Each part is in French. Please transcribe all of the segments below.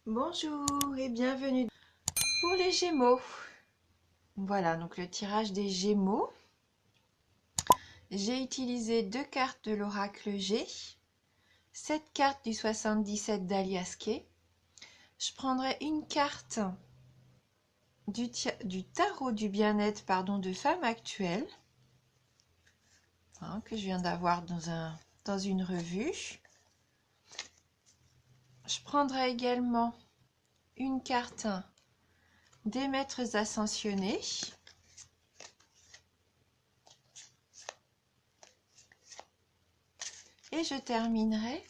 Bonjour et bienvenue pour les Gémeaux. Voilà, donc le tirage des Gémeaux. J'ai utilisé 2 cartes de l'oracle G, 7 cartes du 77 d'Alias Kay. Je prendrai une carte du tarot du bien-être de femme actuelle, que je viens d'avoir dans une revue. Je prendrai également une carte des maîtres ascensionnés. Et je terminerai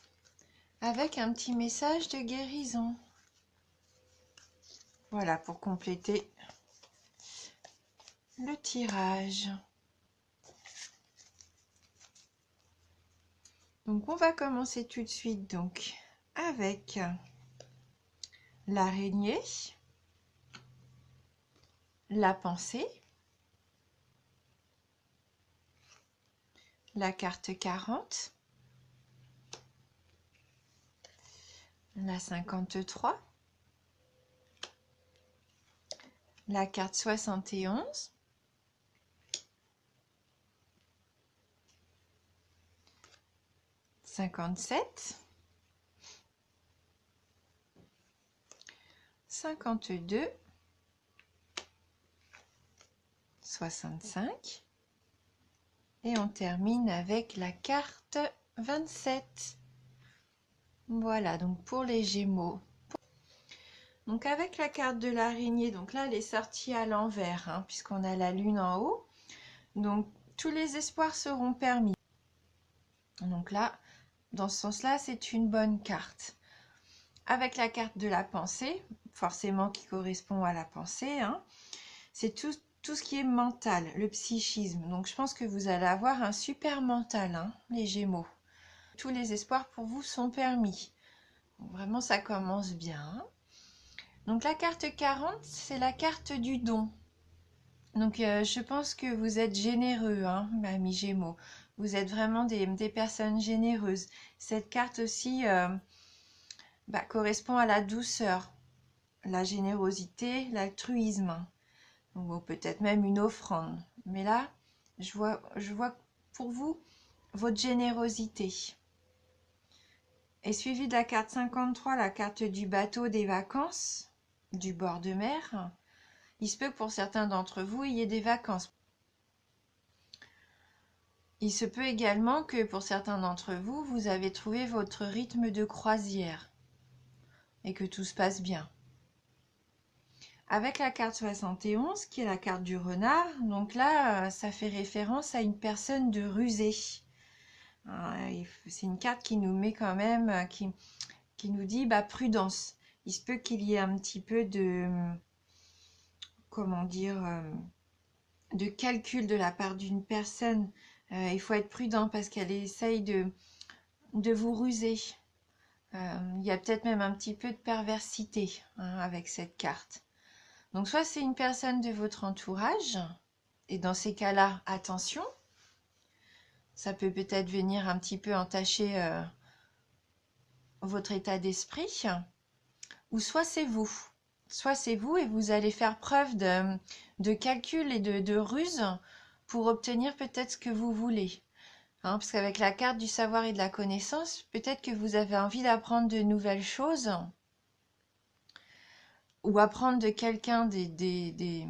avec un petit message de guérison. Voilà pour compléter le tirage. Donc on va commencer tout de suite donc avec l'araignée, la pensée, la carte 40, la 53, la carte 71, « 57, 52, 65 et on termine avec la carte 27. Voilà donc pour les Gémeaux. Donc avec la carte de l'araignée, donc là elle est sortie à l'envers, puisqu'on a la lune en haut. Donc tous les espoirs seront permis. Donc là, dans ce sens-là, c'est une bonne carte. Avec la carte de la pensée, forcément qui correspond à la pensée, c'est tout ce qui est mental, le psychisme. Donc je pense que vous allez avoir un super mental, les Gémeaux. Tous les espoirs pour vous sont permis. Donc, vraiment, ça commence bien. Donc la carte 40, c'est la carte du don. Donc je pense que vous êtes généreux, amis Gémeaux. Vous êtes vraiment des personnes généreuses. Cette carte aussi correspond à la douceur, la générosité, l'altruisme. Ou peut-être même une offrande. Mais là, je vois pour vous votre générosité. Et suivi de la carte 53, la carte du bateau des vacances, du bord de mer. Il se peut que pour certains d'entre vous, il y ait des vacances. Il se peut également que pour certains d'entre vous, vous avez trouvé votre rythme de croisière et que tout se passe bien. Avec la carte 71, qui est la carte du renard, donc là, ça fait référence à une personne de rusée. C'est une carte qui nous met quand même, qui nous dit prudence. Il se peut qu'il y ait un petit peu de, comment dire, de calcul de la part d'une personne. Il faut être prudent parce qu'elle essaye de vous ruser. Il y a peut-être même un petit peu de perversité avec cette carte. Donc soit c'est une personne de votre entourage, et dans ces cas-là, attention, ça peut peut-être venir un petit peu entacher votre état d'esprit, ou soit c'est vous. Soit c'est vous et vous allez faire preuve de calcul et de ruse pour obtenir peut-être ce que vous voulez. Parce qu'avec la carte du savoir et de la connaissance, peut-être que vous avez envie d'apprendre de nouvelles choses ou apprendre de quelqu'un des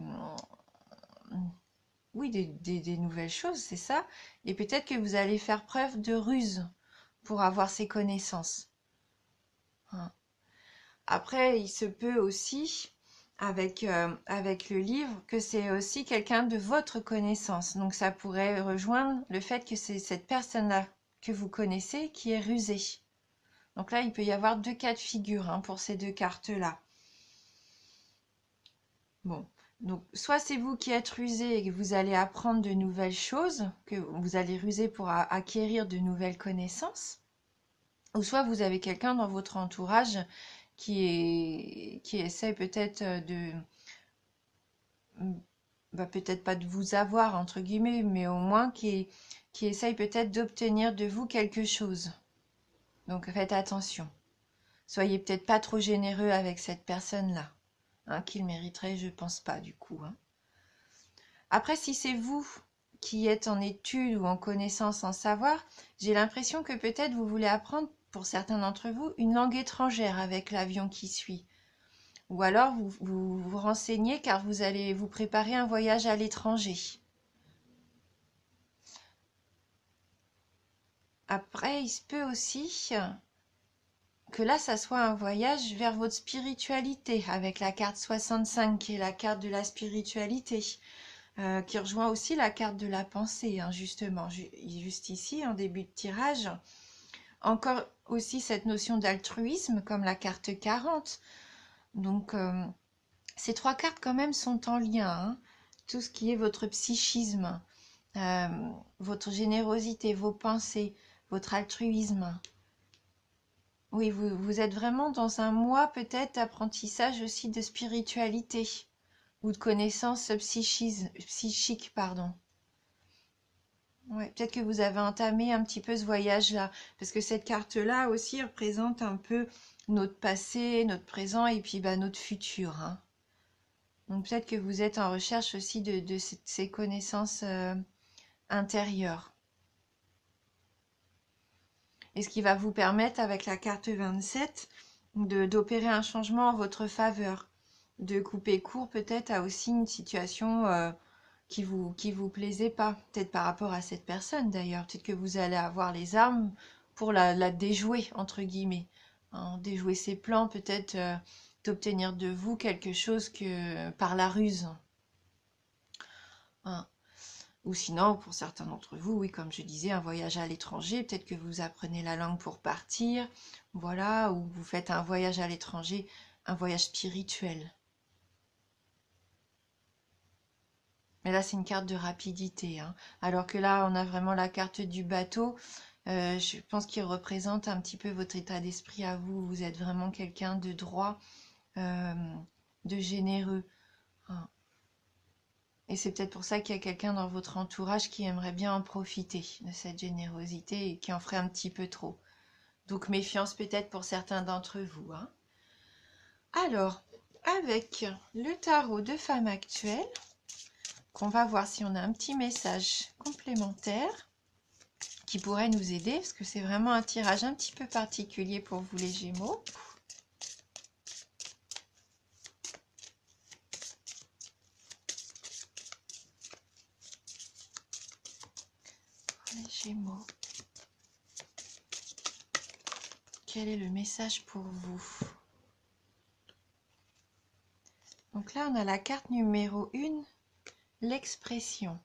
nouvelles choses, c'est ça. Et peut-être que vous allez faire preuve de ruse pour avoir ces connaissances. Après, il se peut aussi, avec le livre, que c'est aussi quelqu'un de votre connaissance. Donc ça pourrait rejoindre le fait que c'est cette personne-là que vous connaissez qui est rusée. Donc là, il peut y avoir 2 cas de figure pour ces 2 cartes-là. Bon, donc soit c'est vous qui êtes rusé et que vous allez apprendre de nouvelles choses, que vous allez ruser pour acquérir de nouvelles connaissances, ou soit vous avez quelqu'un dans votre entourage qui essaie peut-être peut-être pas de vous avoir entre guillemets, mais au moins qui essaye peut-être d'obtenir de vous quelque chose. Donc faites attention. Soyez peut-être pas trop généreux avec cette personne-là, hein, qu'il mériterait, je pense pas du coup, hein. Après, si c'est vous qui êtes en études ou en connaissance, en savoir, j'ai l'impression que peut-être vous voulez apprendre, pour certains d'entre vous, une langue étrangère avec l'avion qui suit. Ou alors vous renseignez car vous allez vous préparer un voyage à l'étranger. Après, il se peut aussi que là, ça soit un voyage vers votre spiritualité avec la carte 65 qui est la carte de la spiritualité. Qui rejoint aussi la carte de la pensée, hein, justement, juste ici, en début de tirage. Encore aussi cette notion d'altruisme, comme la carte 40. Donc, ces trois cartes, quand même, sont en lien, hein. Tout ce qui est votre psychisme, votre générosité, vos pensées, votre altruisme. Oui, vous êtes vraiment dans un mois, peut-être, d'apprentissage aussi de spiritualité ou de connaissances psychiques, pardon. Ouais, peut-être que vous avez entamé un petit peu ce voyage-là, parce que cette carte-là aussi représente un peu notre passé, notre présent et puis notre futur, hein. Donc peut-être que vous êtes en recherche aussi de ces connaissances intérieures. Et ce qui va vous permettre, avec la carte 27, d'opérer un changement en votre faveur, de couper court peut-être à aussi une situation qui vous plaisait pas, peut-être par rapport à cette personne d'ailleurs, peut-être que vous allez avoir les armes pour la déjouer, entre guillemets, hein, déjouer ses plans, peut-être d'obtenir de vous quelque chose que par la ruse, hein. Ou sinon, pour certains d'entre vous, oui, comme je disais, un voyage à l'étranger, peut-être que vous apprenez la langue pour partir, voilà, ou vous faites un voyage à l'étranger, un voyage spirituel. Mais là, c'est une carte de rapidité, hein. Alors que là, on a vraiment la carte du bateau. Je pense qu'il représente un petit peu votre état d'esprit à vous. Vous êtes vraiment quelqu'un de droit, euh, de généreux, hein. Et c'est peut-être pour ça qu'il y a quelqu'un dans votre entourage qui aimerait bien en profiter de cette générosité et qui en ferait un petit peu trop. Donc méfiance peut-être pour certains d'entre vous, hein. Alors, avec le tarot de femme actuelle, qu'on va voir si on a un petit message complémentaire qui pourrait nous aider, parce que c'est vraiment un tirage un petit peu particulier pour vous les Gémeaux. Les Gémeaux. Quel est le message pour vous? Donc là, on a la carte numéro 1, l'expression.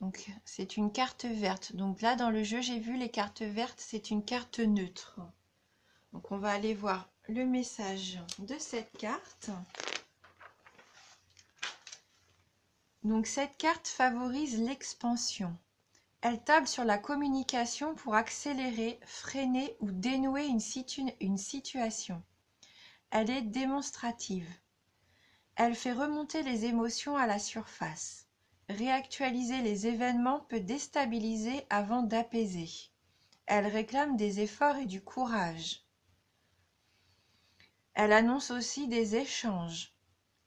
Donc c'est une carte verte. Donc là, dans le jeu, j'ai vu les cartes vertes, c'est une carte neutre. Donc on va aller voir le message de cette carte. Donc cette carte favorise l'expansion. Elle table sur la communication pour accélérer, freiner ou dénouer une situation. Elle est démonstrative. Elle fait remonter les émotions à la surface. Réactualiser les événements peut déstabiliser avant d'apaiser. Elle réclame des efforts et du courage. Elle annonce aussi des échanges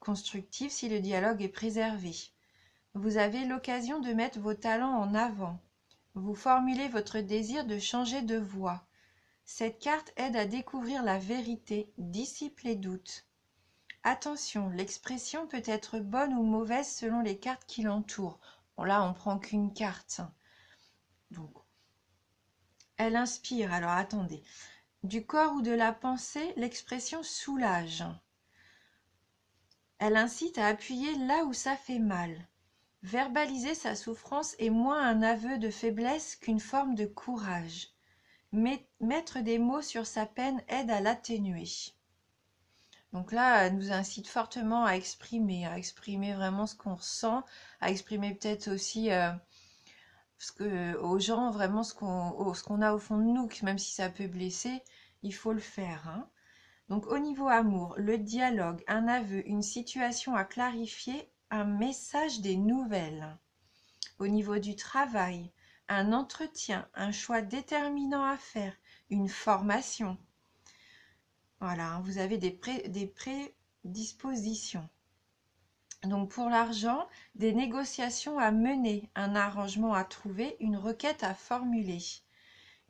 constructifs si le dialogue est préservé. Vous avez l'occasion de mettre vos talents en avant. Vous formulez votre désir de changer de voie. Cette carte aide à découvrir la vérité, dissipe les doutes. Attention, l'expression peut être bonne ou mauvaise selon les cartes qui l'entourent. Bon, là, on prend qu'une carte. Donc, elle inspire. Alors, attendez. Du corps ou de la pensée, l'expression soulage. Elle incite à appuyer là où ça fait mal. Verbaliser sa souffrance est moins un aveu de faiblesse qu'une forme de courage. Mettre des mots sur sa peine aide à l'atténuer. Donc là, elle nous incite fortement à exprimer vraiment ce qu'on ressent, à exprimer peut-être aussi aux gens vraiment ce qu'on a au fond de nous, même si ça peut blesser, il faut le faire, hein. Donc au niveau amour, le dialogue, un aveu, une situation à clarifier, un message, des nouvelles. Au niveau du travail, un entretien, un choix déterminant à faire, une formation. Voilà, vous avez des prédispositions. Donc pour l'argent, des négociations à mener, un arrangement à trouver, une requête à formuler.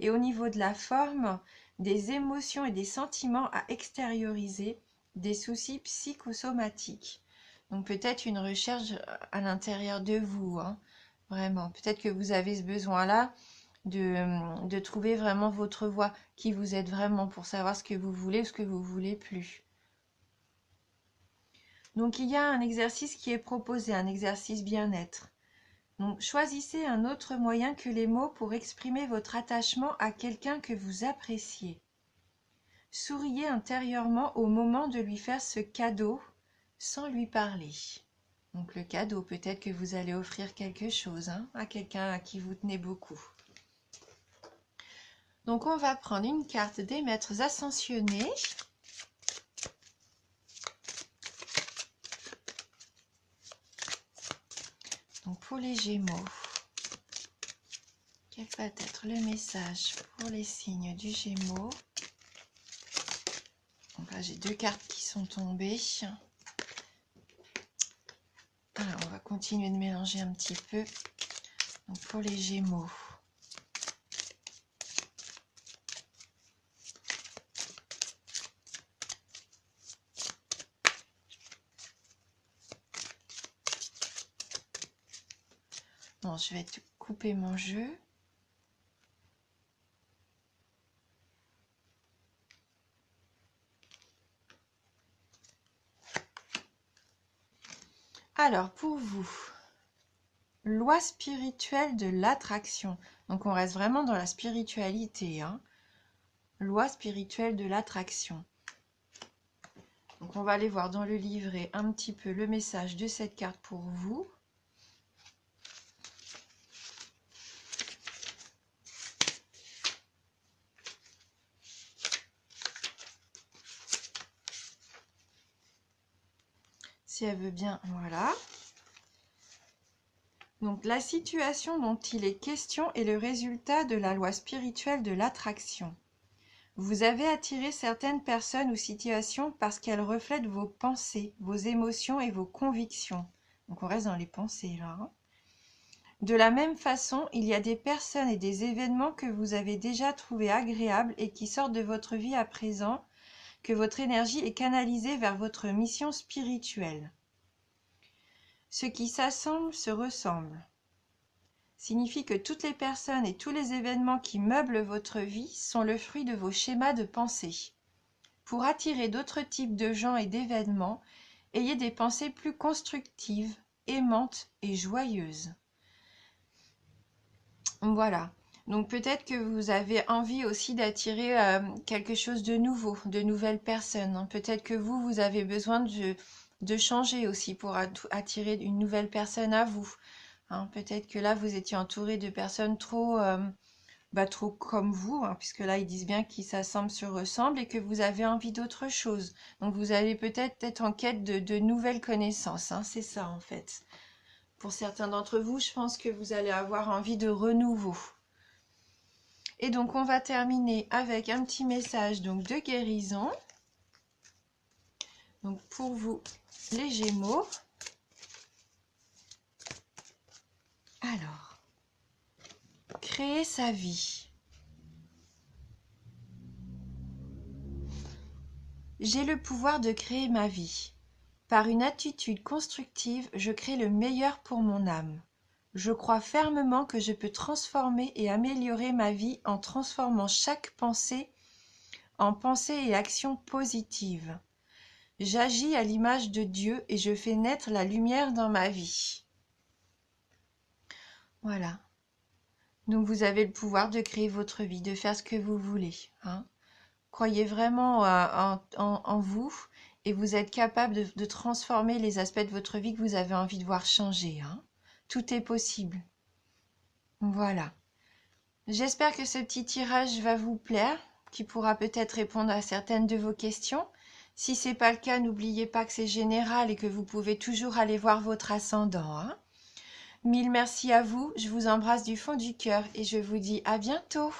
Et au niveau de la forme, des émotions et des sentiments à extérioriser, des soucis psychosomatiques. Donc peut-être une recherche à l'intérieur de vous, hein, vraiment. Peut-être que vous avez ce besoin-là de trouver vraiment votre voie, qui vous aide vraiment pour savoir ce que vous voulez ou ce que vous ne voulez plus. Donc il y a un exercice qui est proposé, un exercice bien-être. Donc choisissez un autre moyen que les mots pour exprimer votre attachement à quelqu'un que vous appréciez. Souriez intérieurement au moment de lui faire ce cadeau sans lui parler. Donc le cadeau, peut-être que vous allez offrir quelque chose à quelqu'un à qui vous tenez beaucoup. Donc on va prendre une carte des maîtres ascensionnés. Donc pour les Gémeaux, quel va être le message pour les signes du Gémeaux? Donc là j'ai 2 cartes qui sont tombées. Alors on va continuer de mélanger un petit peu. Donc pour les Gémeaux. Bon, je vais couper mon jeu. Alors, pour vous, loi spirituelle de l'attraction. Donc, on reste vraiment dans la spiritualité. Loi spirituelle de l'attraction. Donc, on va aller voir dans le livret un petit peu le message de cette carte pour vous. Si elle veut bien, voilà. Donc la situation dont il est question est le résultat de la loi spirituelle de l'attraction. Vous avez attiré certaines personnes ou situations parce qu'elles reflètent vos pensées, vos émotions et vos convictions. Donc on reste dans les pensées là. De la même façon, il y a des personnes et des événements que vous avez déjà trouvés agréables et qui sortent de votre vie à présent, que votre énergie est canalisée vers votre mission spirituelle. Ce qui s'assemble se ressemble. Signifie que toutes les personnes et tous les événements qui meublent votre vie sont le fruit de vos schémas de pensée. Pour attirer d'autres types de gens et d'événements, ayez des pensées plus constructives, aimantes et joyeuses. Voilà. Donc peut-être que vous avez envie aussi d'attirer quelque chose de nouveau, de nouvelles personnes. Peut-être que vous avez besoin de changer aussi pour attirer une nouvelle personne à vous. Peut-être que là, vous étiez entouré de personnes trop comme vous, puisque là, ils disent bien qu'ils s'assemblent, se ressemblent et que vous avez envie d'autre chose. Donc, vous allez peut-être être en quête de nouvelles connaissances. C'est ça, en fait. Pour certains d'entre vous, je pense que vous allez avoir envie de renouveau. Et donc, on va terminer avec un petit message donc, de guérison. Donc, pour vous, les Gémeaux. Alors, créer sa vie. J'ai le pouvoir de créer ma vie. Par une attitude constructive, je crée le meilleur pour mon âme. Je crois fermement que je peux transformer et améliorer ma vie en transformant chaque pensée en pensée et action positive. J'agis à l'image de Dieu et je fais naître la lumière dans ma vie. Voilà. Donc vous avez le pouvoir de créer votre vie, de faire ce que vous voulez. Croyez vraiment en vous et vous êtes capable de transformer les aspects de votre vie que vous avez envie de voir changer. Tout est possible. Voilà. J'espère que ce petit tirage va vous plaire, qui pourra peut-être répondre à certaines de vos questions. Si ce n'est pas le cas, n'oubliez pas que c'est général et que vous pouvez toujours aller voir votre ascendant. Mille merci à vous, je vous embrasse du fond du cœur et je vous dis à bientôt.